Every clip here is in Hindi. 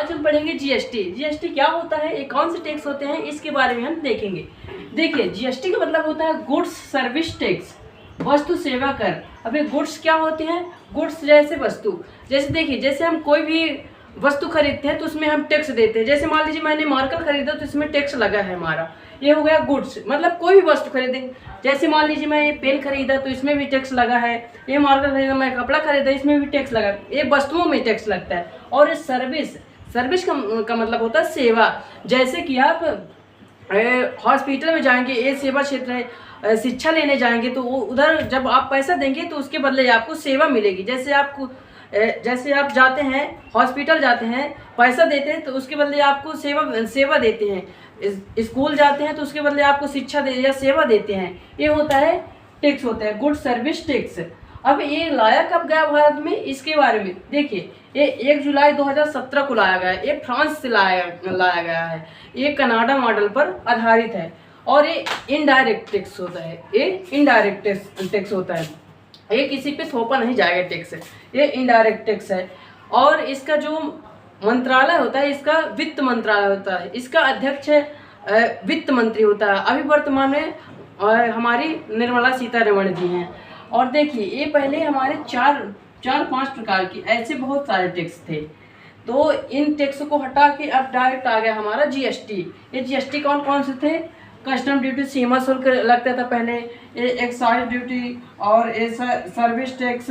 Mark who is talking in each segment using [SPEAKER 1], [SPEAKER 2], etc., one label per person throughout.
[SPEAKER 1] आज हम पढ़ेंगे जीएसटी। जीएसटी क्या होता है, ये कौन से टैक्स होते हैं, इसके बारे में हम देखेंगे। देखिए, जीएसटी का मतलब होता है गुड्स सर्विस टैक्स, वस्तु सेवा कर। अब ये गुड्स क्या होते हैं, गुड्स जैसे वस्तु, जैसे देखिए, जैसे हम कोई भी वस्तु खरीदते हैं तो उसमें हम टैक्स देते हैं। जैसे मान लीजिए मैंने मार्कर खरीदा तो इसमें टैक्स लगा है हमारा, ये हो गया गुड्स। मतलब कोई भी वस्तु खरीदेंगे, जैसे मान लीजिए मैं ये पेन खरीदा तो इसमें भी टैक्स लगा है, ये मार्कर खरीदा, मैं कपड़ा खरीदा इसमें भी टैक्स लगा, ये वस्तुओं में टैक्स लगता है। और सर्विस, सर्विस का मतलब होता है सेवा। जैसे कि आप हॉस्पिटल में जाएंगे, ये सेवा क्षेत्र है, शिक्षा लेने जाएंगे तो उधर जब आप पैसा देंगे तो उसके बदले आपको सेवा मिलेगी। जैसे आप जाते हैं हॉस्पिटल, जाते हैं पैसा देते हैं तो उसके बदले आपको सेवा देते हैं। स्कूल जाते हैं तो उसके बदले आपको शिक्षा या सेवा देते हैं। ये होता है टैक्स, होता है गुड सर्विस टैक्स। अब ये लाया कब गया भारत में, इसके बारे में देखिए। ये 1 जुलाई 2017 को लाया गया है। ये फ्रांस से लाया गया है। ये कनाडा मॉडल पर आधारित है। और ये इनडायरेक्ट टैक्स होता है, ये इनडायरेक्ट टैक्स होता है। ये किसी पे थोपा नहीं जाएगा टैक्स, ये इनडायरेक्ट टैक्स है। और इसका जो मंत्रालय होता है, इसका वित्त मंत्रालय होता है। इसका अध्यक्ष वित्त मंत्री होता है। अभी वर्तमान में हमारी निर्मला सीतारमण जी हैं। और देखिए, ये पहले हमारे चार पांच प्रकार की ऐसे बहुत सारे टैक्स थे, तो इन टैक्स को हटा के अब डायरेक्ट आ गया हमारा जीएसटी। ये जीएसटी कौन कौन से थे, कस्टम ड्यूटी, सीमा शुल्क लगता था पहले, ये एक्साइज ड्यूटी, और ये सर्विस टैक्स,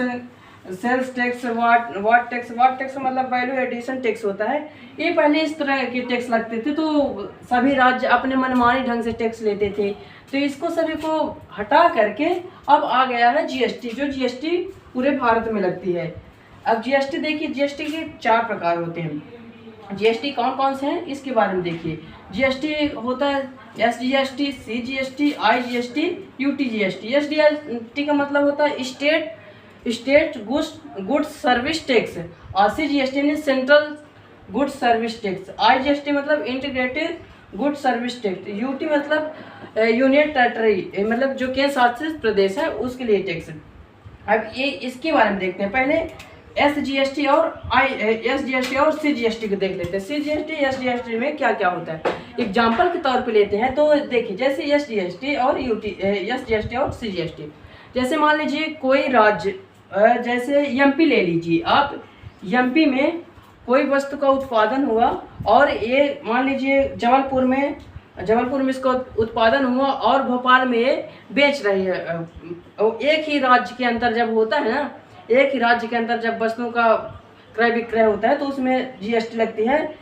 [SPEAKER 1] सेल्स टैक्स, वाट टैक्स मतलब वैल्यू एडिशन टैक्स होता है। ये पहले इस तरह के टैक्स लगते थे, तो सभी राज्य अपने मनमानी ढंग से टैक्स लेते थे। तो इसको सभी को हटा करके अब आ गया है जीएसटी, जो जीएसटी पूरे भारत में लगती है। अब जीएसटी देखिए, जीएसटी के 4 प्रकार होते हैं। जीएसटी कौन कौन से हैं इसके बारे में देखिए। जीएसटी होता है SGST, CGST, IGST, UTGST. SGST का मतलब होता है स्टेट गुड्स सर्विस टैक्स, और सीजीएसटी ने central goods service tax. IGST मतलब integrated goods service tax. UT मतलब यूनियन टेरिटरी, मतलब जो केंद्र शासित प्रदेश है उसके लिए टैक्स। अब ये इसके बारे में देखते हैं। पहले एसजीएसटी और सीजीएसटी को देख लेते हैं। सीजीएसटी एसजीएसटी में क्या क्या होता है, एग्जाम्पल के तौर पे लेते हैं। तो देखिए, जैसे एसजीएसटी और सीजीएसटी, जैसे मान लीजिए कोई राज्य, जैसे एमपी ले लीजिए आप, एमपी में कोई वस्तु का उत्पादन हुआ, और ये मान लीजिए जबलपुर में इसका उत्पादन हुआ और भोपाल में ये बेच रही है। एक ही राज्य के अंदर जब होता है ना, एक ही राज्य के अंदर जब वस्तुओं का क्रय विक्रय होता है तो उसमें जीएसटी लगती है,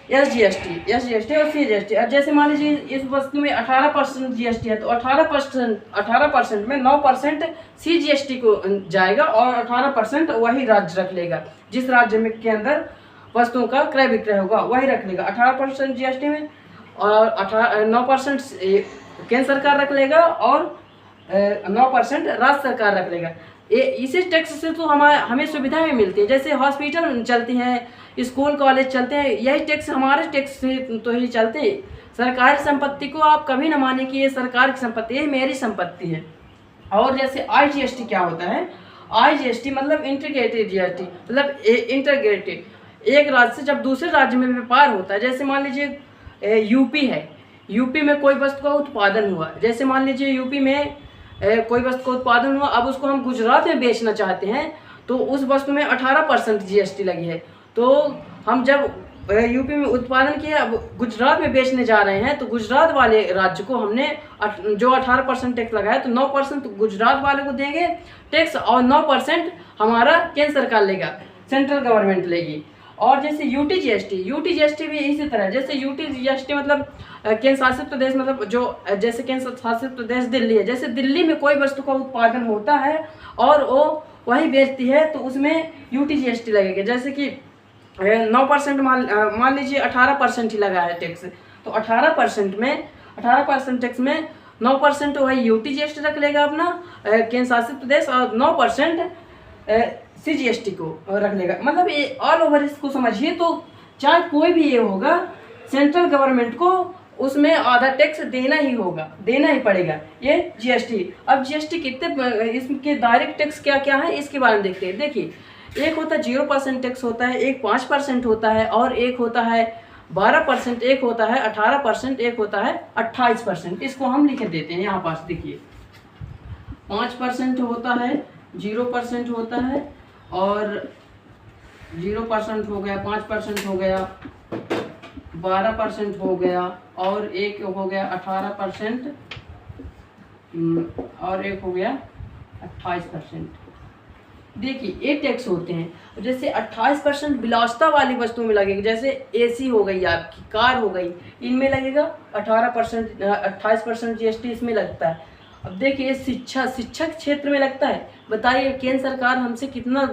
[SPEAKER 1] एसजीएसटी और सीजीएसटी। अब जैसे मान लीजिए इस वस्तु में 18% जीएसटी है, तो 18% में 9% सीजीएसटी को जाएगा और 18% वही राज्य रख लेगा। जिस राज्य में के अंदर वस्तुओं का क्रय विक्रय होगा वही रख लेगा 18% जीएसटी में, और 9% केंद्र सरकार रख लेगा और 9% राज्य सरकार रख लेगा। इसी टैक्स से तो हमें सुविधाएं मिलती है। जैसे हॉस्पिटल चलती हैं, स्कूल कॉलेज चलते हैं, यही टैक्स हमारे टैक्स से तो ही चलते हैं। सरकारी संपत्ति को आप कभी ना माने कि ये सरकार की संपत्ति है, मेरी संपत्ति है। और जैसे आईजीएसटी क्या होता है, आईजीएसटी मतलब इंटीग्रेटेड जीएसटी, मतलब इंटीग्रेटेड, एक राज्य से जब दूसरे राज्य में व्यापार होता है। जैसे मान लीजिए यूपी है, यूपी में कोई वस्तु का उत्पादन हुआ, जैसे मान लीजिए यूपी में कोई वस्तु का उत्पादन हुआ, अब उसको हम गुजरात में बेचना चाहते हैं, तो उस वस्तु में 18% जीएसटी लगी है। तो हम जब यूपी में उत्पादन किया, अब गुजरात में बेचने जा रहे हैं, तो गुजरात वाले राज्य को हमने जो 18% टैक्स लगाया, तो 9% गुजरात वाले को देंगे टैक्स, और 9% हमारा केंद्र सरकार लेगा, सेंट्रल गवर्नमेंट लेगी। और जैसे यूटीजीएसटी भी इसी तरह। जैसे यूटीजीएसटी मतलब केंद्र शासित प्रदेश, मतलब जो जैसे केंद्र शासित प्रदेश दिल्ली है, जैसे दिल्ली में कोई वस्तु का उत्पादन होता है और वो वही बेचती है, तो उसमें यूटीजीएसटी लगेगा। जैसे कि 9% मान लीजिए 18% ही लगा है टैक्स, तो 18% टैक्स में 9% वही यूटीजीएसटी रख लेगा अपना केंद्र शासित प्रदेश, और 9% सीजीएसटी को रख लेगा। मतलब ये ऑल ओवर इसको समझिए, तो चाहे कोई भी ये होगा, सेंट्रल गवर्नमेंट को उसमें आधा टैक्स देना ही पड़ेगा, ये जीएसटी। अब जीएसटी कितने, इसके डायरेक्ट टैक्स क्या क्या है इसके बारे में देखते हैं। देखिए, एक होता है 0% टैक्स होता है, एक 5% होता है, और एक होता है 12%, एक होता है 18%, एक होता है 28%। इसको हम लिख देते हैं यहाँ पास। देखिए 5% होता है, 0% होता है, और 0% हो गया, 5% हो गया, 12% हो गया, और एक हो गया 18%, और एक हो गया 28%। देखिए ये टैक्स होते हैं। जैसे 28% विलासिता वाली वस्तुओं में लगेगा, जैसे एसी हो गई, आपकी कार हो गई, इनमें लगेगा 18%, 28% जीएसटी इसमें लगता है। अब देखिए शिक्षा के क्षेत्र में लगता है। बताइए केंद्र सरकार हमसे कितना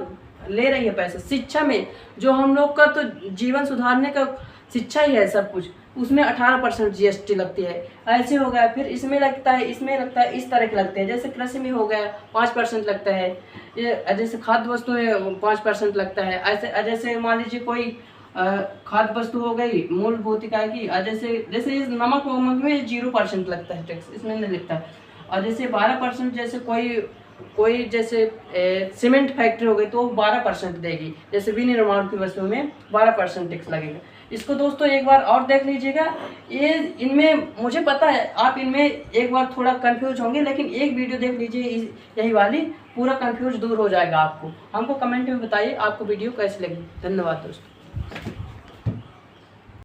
[SPEAKER 1] ले रही है पैसे शिक्षा में, जो हम लोग का तो जीवन सुधारने का शिक्षा ही है सब कुछ, उसमें 18% जीएसटी लगती है। ऐसे हो गया, फिर इसमें लगता है, इसमें लगता है, इस तरह के लगते हैं। जैसे कृषि में हो गया 5% लगता है, ये जैसे खाद्य वस्तु में 5% लगता है। ऐसे जैसे मान लीजिए कोई खाद्य वस्तु हो गई मूलभूत इकाई की, जैसे इस नमक में 0% लगता है टैक्स, इसमें नहीं लगता है। और जैसे 12%, जैसे कोई जैसे सीमेंट फैक्ट्री हो गई तो 12% देगी। जैसे विनिर्माण की वस्तुओं में 12% टैक्स लगेगा। इसको दोस्तों एक बार और देख लीजिएगा। ये इनमें मुझे पता है आप इनमें एक बार थोड़ा कंफ्यूज होंगे, लेकिन एक वीडियो देख लीजिए यही वाली, पूरा कंफ्यूज दूर हो जाएगा आपको। हमको कमेंट में बताइए आपको वीडियो कैसी लगी। धन्यवाद दोस्तों।